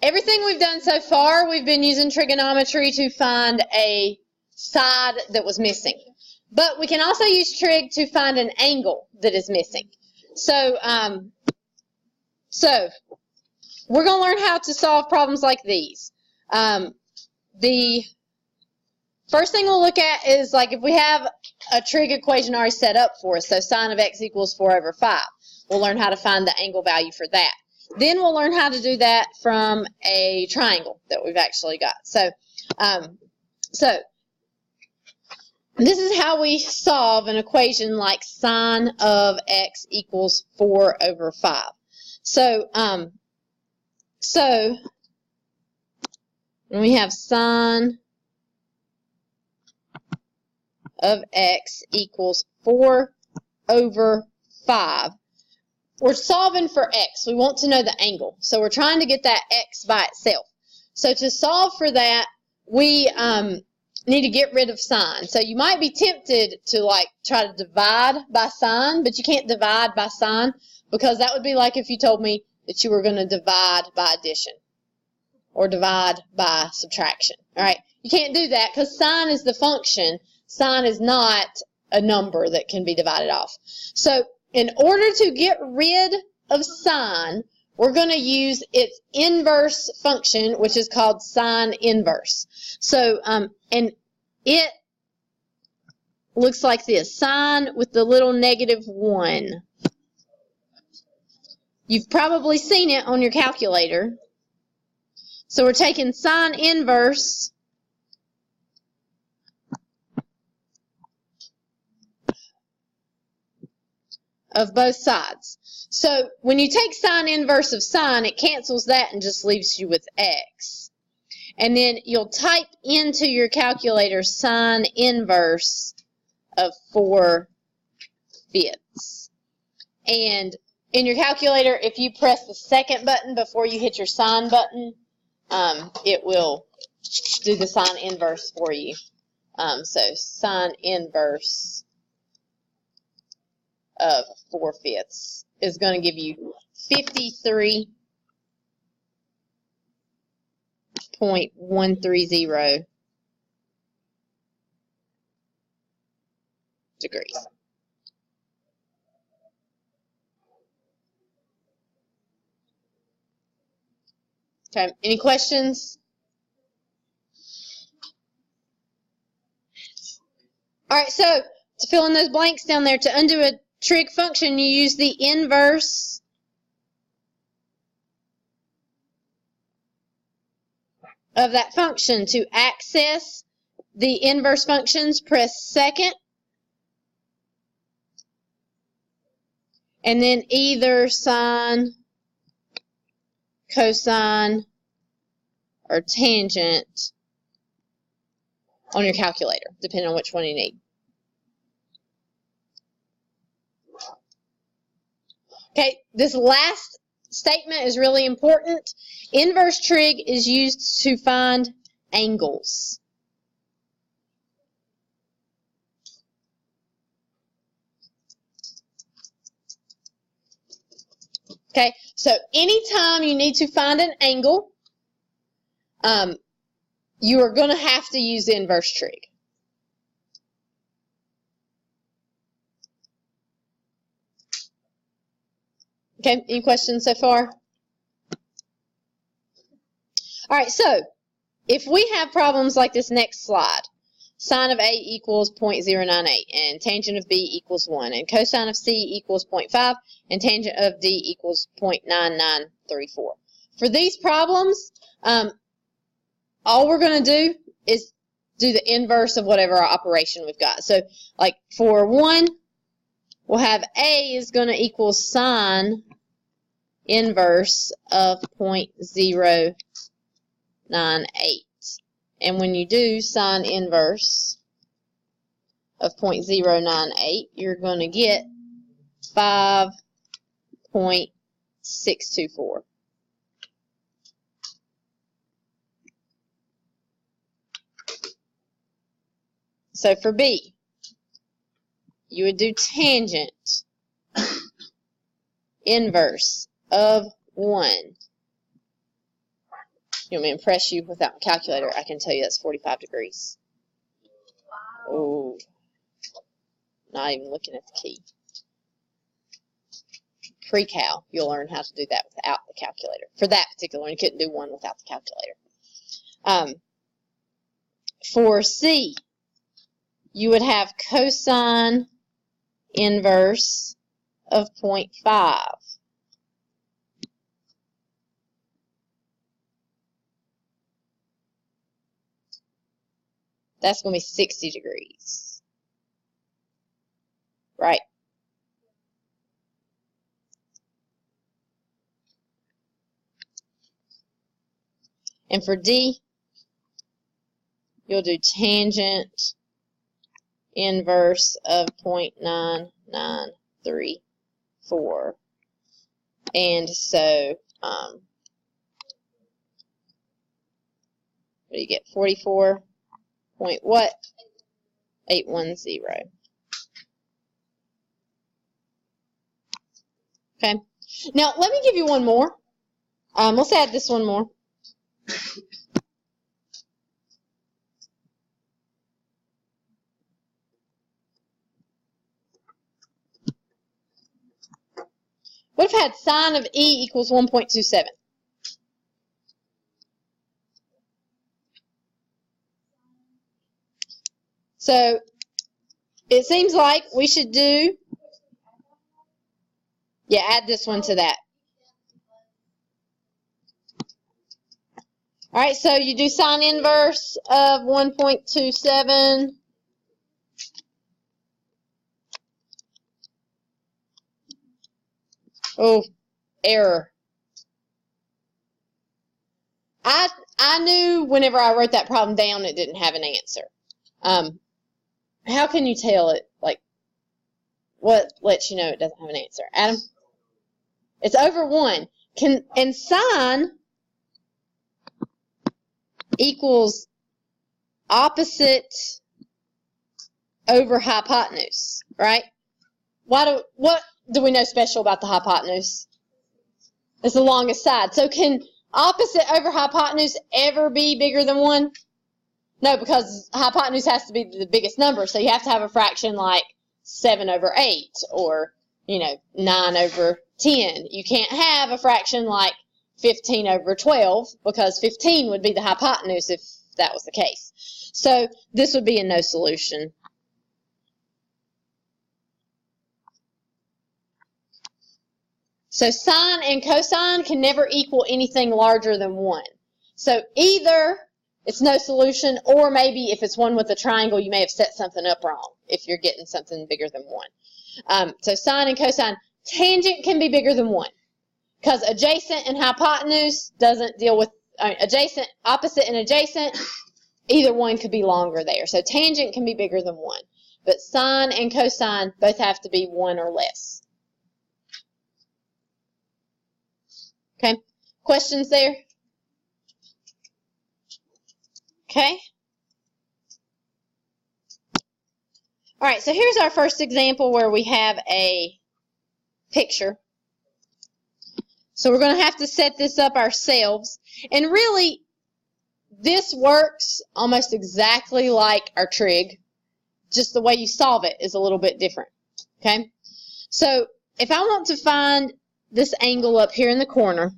everything we've done so far, we've been using trigonometry to find a side that was missing. But we can also use trig to find an angle that is missing. So we're going to learn how to solve problems like these. The first thing we'll look at is like if we have a trig equation already set up for us, so sine of x equals 4/5. We'll learn how to find the angle value for that. Then we'll learn how to do that from a triangle that we've actually got. So this is how we solve an equation like sine of x equals 4/5. So when we have sine of x equals 4/5, we're solving for x. We want to know the angle. So we're trying to get that x by itself. So to solve for that, we need to get rid of sine. So you might be tempted to like try to divide by sine, but you can't divide by sine because that would be like if you told me that you were going to divide by addition or divide by subtraction. All right? You can't do that because sine is the function. Sine is not a number that can be divided off. So in order to get rid of sine, we're going to use its inverse function, which is called sine inverse. So, and it looks like this. Sine with the little -1. You've probably seen it on your calculator. So we're taking sine inverse of both sides. So when you take sine inverse of sine, it cancels that and just leaves you with x. And then you'll type into your calculator sine inverse of 4/5. And in your calculator, if you press the second button before you hit your sine button, it will do the sine inverse for you. So sine inverse of 4/5 is going to give you 53.130 degrees. Okay, any questions? All right, so to fill in those blanks down there, to undo a trig function, you use the inverse of that function. To access the inverse functions, press second, and then either sine, cosine, or tangent on your calculator, depending on which one you need. Okay, this last statement is really important. Inverse trig is used to find angles. Okay, so anytime you need to find an angle, you are going to have to use the inverse trig. Okay, any questions so far? All right, so if we have problems like this next slide, sine of A equals 0.098, and tangent of B equals 1, and cosine of C equals 0.5, and tangent of D equals 0.9934. For these problems, all we're going to do is do the inverse of whatever our operation we've got. So, like for 1, we'll have A is going to equal sine inverse of 0.098. And when you do sine inverse of 0.098, you're going to get 5.624. So for B, you would do tangent inverse of 1 You want me to impress you without a calculator? I can tell you that's 45 degrees. Oh, not even looking at the key. Pre-cal, you'll learn how to do that without the calculator. For that particular one, you couldn't do one without the calculator. For C, you would have cosine inverse of 0.5. That's going to be 60 degrees. Right? And for D, you'll do tangent inverse of 0.9934. And so, what do you get? 44 point what? 810. Okay. Now, let me give you one more. Let's add this one more. What if I had sine of E equals 1.27? So, it seems like we should do, yeah, add this one to that. All right, so you do sine inverse of 1.27. Oh, error. I knew whenever I wrote that problem down it didn't have an answer. How can you tell it? Like, what lets you know it doesn't have an answer? Adam? It's over 1. And sine equals opposite over hypotenuse, right? What do we know special about the hypotenuse? It's the longest side. So can opposite over hypotenuse ever be bigger than 1? No, because hypotenuse has to be the biggest number, so you have to have a fraction like 7 over 8 or, 9 over 10. You can't have a fraction like 15 over 12 because 15 would be the hypotenuse if that was the case. So this would be a no solution. So sine and cosine can never equal anything larger than 1. So either it's no solution, or maybe if it's one with a triangle, you may have set something up wrong if you're getting something bigger than 1. So sine and cosine, tangent can be bigger than 1 because adjacent and hypotenuse doesn't deal with adjacent, opposite and adjacent. Either one could be longer there. So tangent can be bigger than 1, but sine and cosine both have to be 1 or less. Okay, questions there? Okay. All right, so here's our first example where we have a picture. So we're going to have to set this up ourselves. And really, this works almost exactly like our trig. Just the way you solve it is a little bit different. Okay? So if I want to find this angle up here in the corner,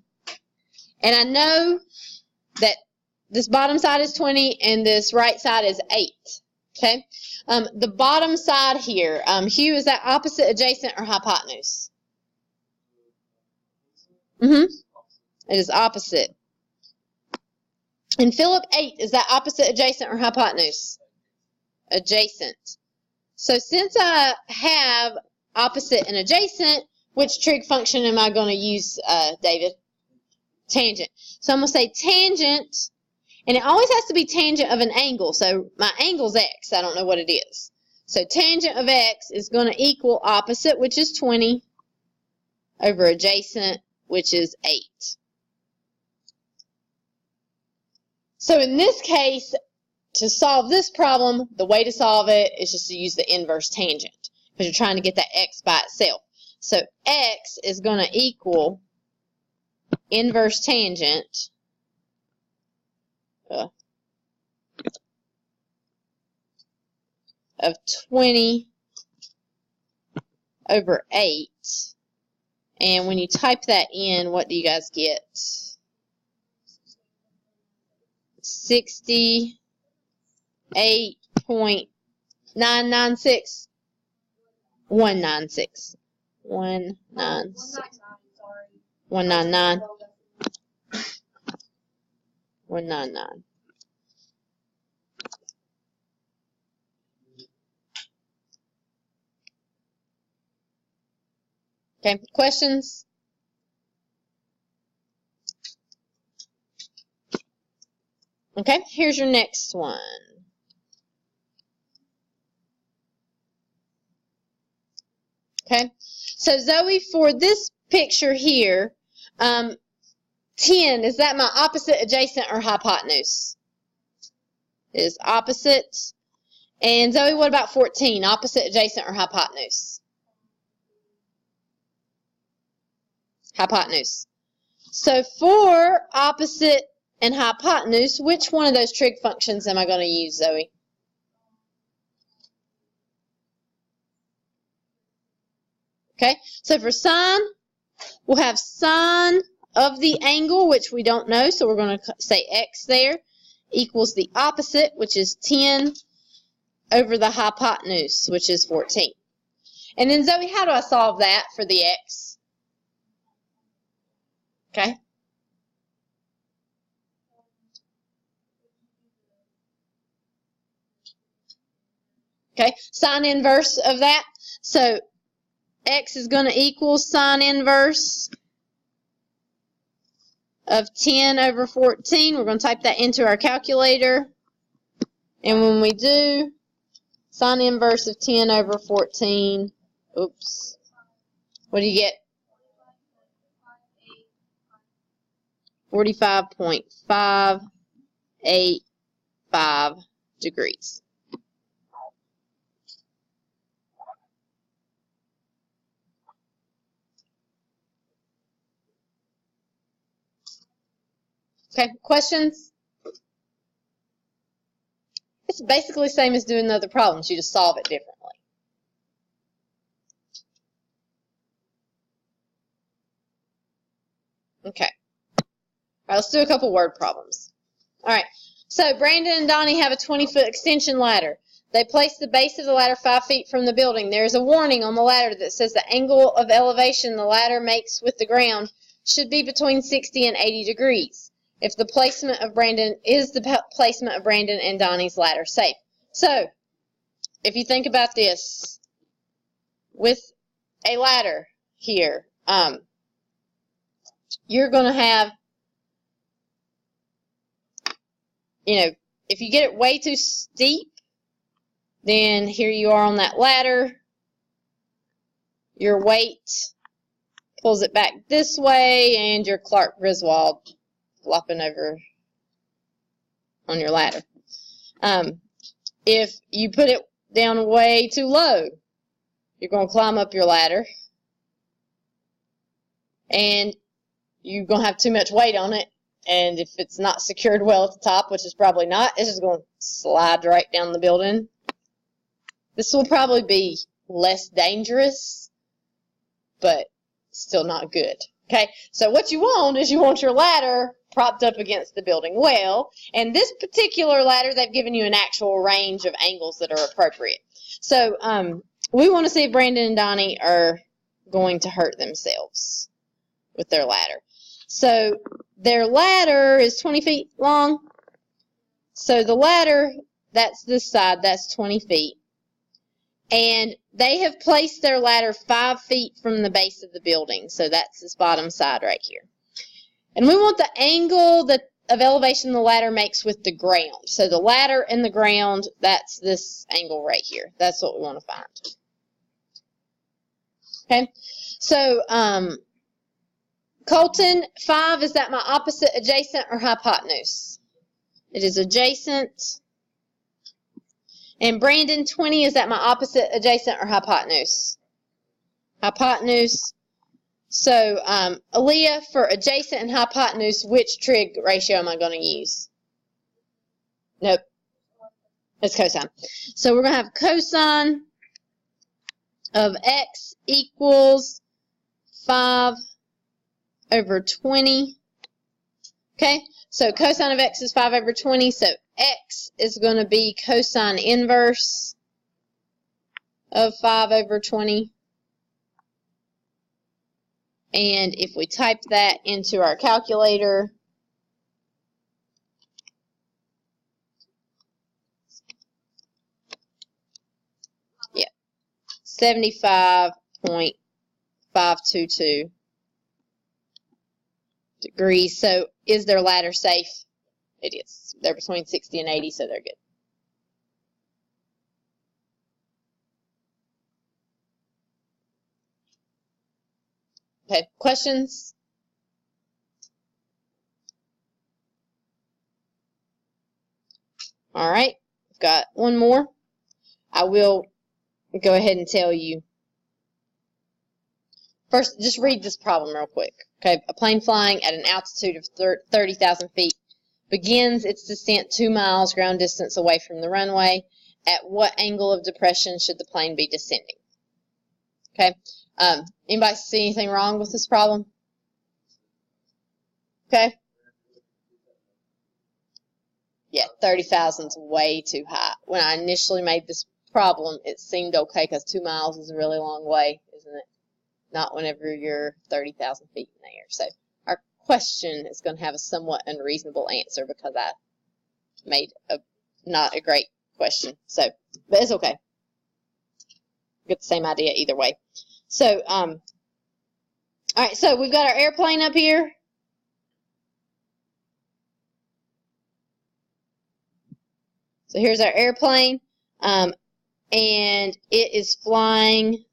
and I know that this bottom side is 20 and this right side is 8. Okay? The bottom side here, Hugh, is that opposite, adjacent, or hypotenuse? It is opposite. And Philip, 8, is that opposite, adjacent, or hypotenuse? Adjacent. So since I have opposite and adjacent, which trig function am I going to use, David? Tangent. So I'm going to say tangent, and it always has to be tangent of an angle. So my angle's x. I don't know what it is. So tangent of x is going to equal opposite, which is 20, over adjacent, which is 8. So in this case, to solve this problem, the way to solve it is just to use the inverse tangent, because you're trying to get that x by itself. So x is going to equal inverse tangent of 20 over 8. And when you type that in, what do you guys get? 68.996. 196. 196. 199. 199. Okay, questions? Okay, here's your next one. Okay, so Zoe, for this picture here, 10, is that my opposite, adjacent, or hypotenuse? It is opposite. And Zoe, what about 14? Opposite, adjacent, or hypotenuse? Hypotenuse. So for opposite and hypotenuse, which one of those trig functions am I going to use, Zoe? Okay, so for sine, we'll have sine of the angle, which we don't know, so we're going to say x there, equals the opposite, which is 10 over the hypotenuse, which is 14. And then, Zoe, how do I solve that for the x? Okay. Okay, sine inverse of that. So x is going to equal sine inverse of 10 over 14. We're going to type that into our calculator. And when we do, sine inverse of 10 over 14, oops, what do you get? 45.585 degrees. Okay, questions? It's basically the same as doing the other problems. You just solve it differently. Okay. All right, let's do a couple word problems. All right, so Brandon and Donnie have a 20-foot extension ladder. They place the base of the ladder 5 feet from the building. There is a warning on the ladder that says the angle of elevation the ladder makes with the ground should be between 60 and 80 degrees. If the placement of Brandon is the placement of Brandon and Donnie's ladder safe. So, if you think about this, with a ladder here, you're going to have, if you get it way too steep, then here you are on that ladder. Your weight pulls it back this way, and your Clark Griswold flopping over on your ladder. If you put it down way too low, you're going to climb up your ladder, and you're going to have too much weight on it, and if it's not secured well at the top, which is probably not, it's just going to slide right down the building. This will probably be less dangerous, but still not good. Okay, so what you want is you want your ladder propped up against the building well, and this particular ladder, they've given you an actual range of angles that are appropriate. So we want to see if Brandon and Donnie are going to hurt themselves with their ladder. So their ladder is 20 feet long. So the ladder, that's this side, that's 20 feet. And they have placed their ladder 5 feet from the base of the building. So that's this bottom side right here. And we want the angle of elevation the ladder makes with the ground. So the ladder and the ground, that's this angle right here. That's what we want to find. Okay, so Colton, 5, is that my opposite, adjacent, or hypotenuse? It is adjacent. And Brandon, 20, is that my opposite, adjacent, or hypotenuse? Hypotenuse. So, Aaliyah, for adjacent and hypotenuse, which trig ratio am I going to use? Nope. It's cosine. So we're going to have cosine of x equals 5 over 20. Okay, so cosine of x is 5 over 20, so x is going to be cosine inverse of 5 over 20. And if we type that into our calculator, yeah, 75.522 degrees. So is their ladder safe? It is. They're between 60 and 80, so they're good. Okay, questions? All right, I've got one more. I will go ahead and tell you. First, just read this problem real quick. Okay, a plane flying at an altitude of 30,000 feet begins its descent 2 miles ground distance away from the runway. At what angle of depression should the plane be descending? Okay, anybody see anything wrong with this problem? Okay. Yeah, 30,000 is way too high. When I initially made this problem, it seemed okay because 2 miles is a really long way, isn't it? Not whenever you're 30,000 feet in the air. So our question is going to have a somewhat unreasonable answer because I made not a great question. So, but it's okay. Get the same idea either way. So, all right. So we've got our airplane up here. So here's our airplane, and it is flying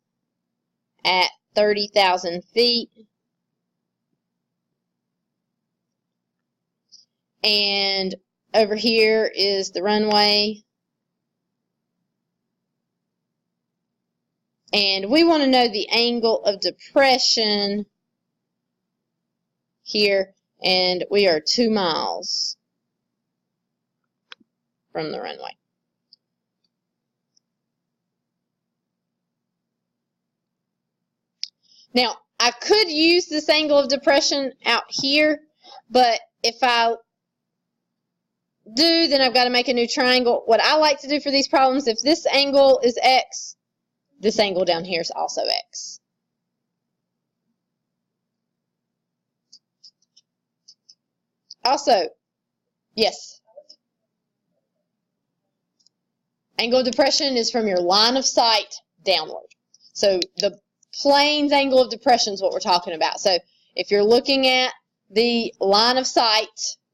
at 30,000 feet. And over here is the runway. And we want to know the angle of depression here, and we are 2 miles from the runway. Now, I could use this angle of depression out here, but if I do, then I've got to make a new triangle. What I like to do for these problems, if this angle is x, this angle down here is also x. Also, yes. Angle of depression is from your line of sight downward. So the plane's angle of depression is what we're talking about. So if you're looking at the line of sight,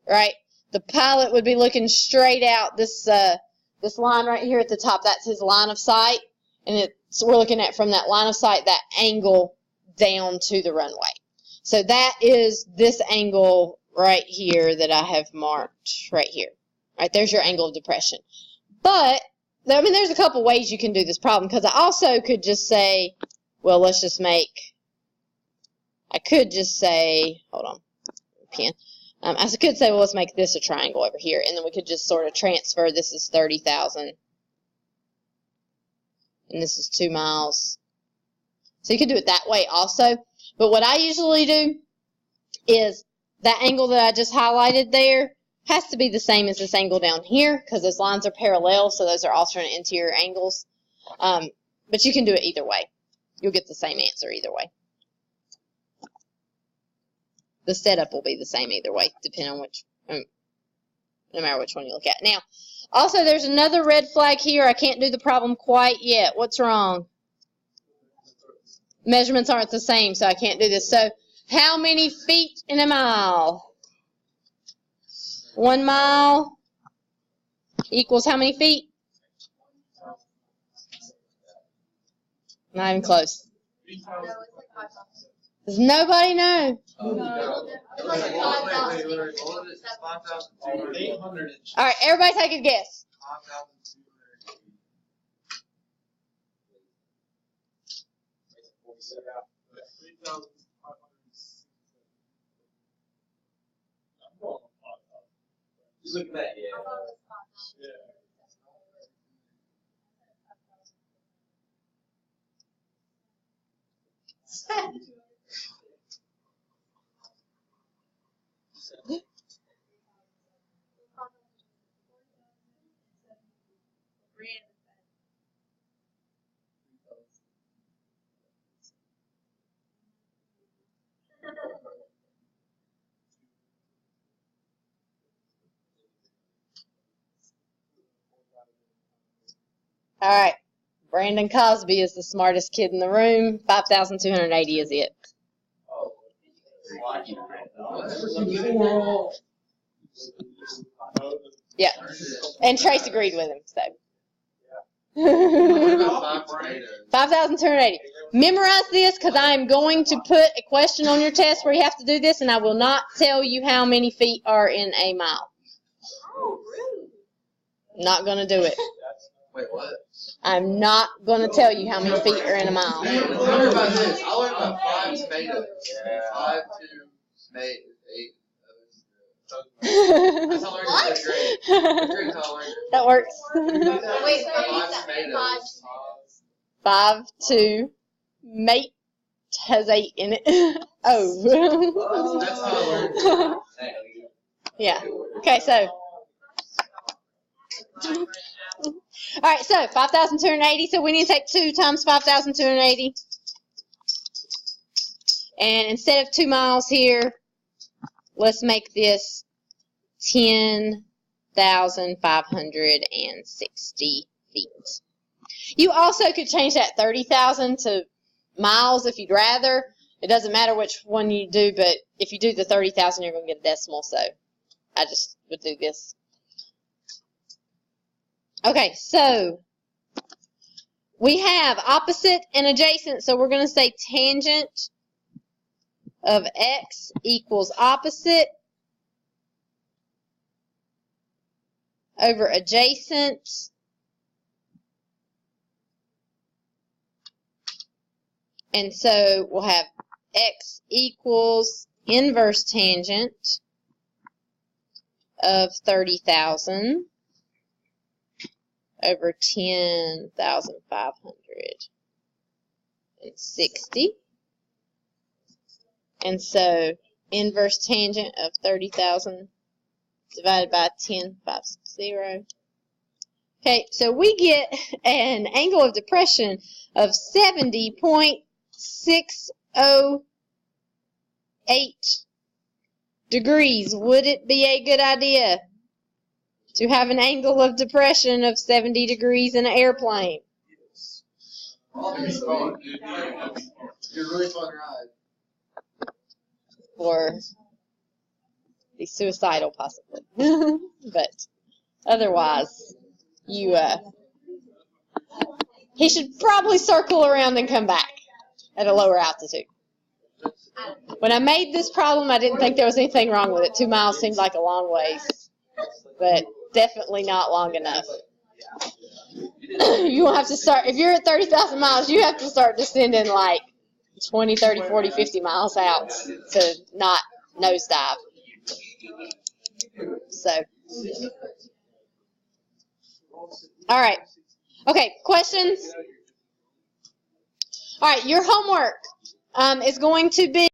right, the pilot would be looking straight out this line right here at the top. That's his line of sight. And so we're looking at from that line of sight, that angle down to the runway. So that is this angle right here that I have marked right here. Right, there's your angle of depression. But I mean, there's a couple ways you can do this problem, because I also could just say, well, let's just make, I could just say, hold on, pen. I could say, well, let's make this a triangle over here, and then we could just sort of transfer, this is 30,000, and this is 2 miles. So you could do it that way also. But what I usually do is that angle that I just highlighted there has to be the same as this angle down here, because those lines are parallel, so those are alternate interior angles. But you can do it either way. You'll get the same answer either way. The setup will be the same either way, depending on which, no matter which one you look at. Now, also there's another red flag here. I can't do the problem quite yet. What's wrong? Measurements aren't the same, so I can't do this. So how many feet in a mile? 1 mile equals how many feet? Not even close. Does nobody know? All right, everybody take a guess. Look at that, yeah. All right. Brandon Cosby is the smartest kid in the room. 5,280 is it. Yeah. And Trace agreed with him, so. 5,280. Memorize this because I am going to put a question on your test where you have to do this, and I will not tell you how many feet are in a mile. Oh, really? Not going to do it. Wait, what? I'm not going to tell you how many feet are in a mile. I learned about this. I learned about 5 tomatoes. 5 to 8. That's how I learned in 5th grade. That works. Wait, 5 tomatoes. 5 to mate has 8 in it. Oh. That's how I learned. Yeah. Okay, so. All right, so 5,280. So we need to take 2 times 5,280. And instead of 2 miles here, let's make this 10,560 feet. You also could change that 30,000 to miles if you'd rather. It doesn't matter which one you do, but if you do the 30,000, you're going to get a decimal, so I just would do this. Okay, so we have opposite and adjacent, so we're going to say tangent of x equals opposite over adjacent and so we'll have x equals inverse tangent of 30,000 over 10,560. And so inverse tangent of 30,000 divided by 10,560. Okay, so we get an angle of depression of 70.608 degrees. Would it be a good idea to have an angle of depression of 70 degrees in an airplane? You're really fun ride. Or be suicidal, possibly. But otherwise, he should probably circle around and come back at a lower altitude. When I made this problem, I didn't think there was anything wrong with it. 2 miles seemed like a long ways, but definitely not long enough. You will have to start, if you're at 30,000 miles, you have to start descending like 20, 30, 40, 50 miles out to not nosedive. So, all right. Okay, questions? All right, your homework is going to be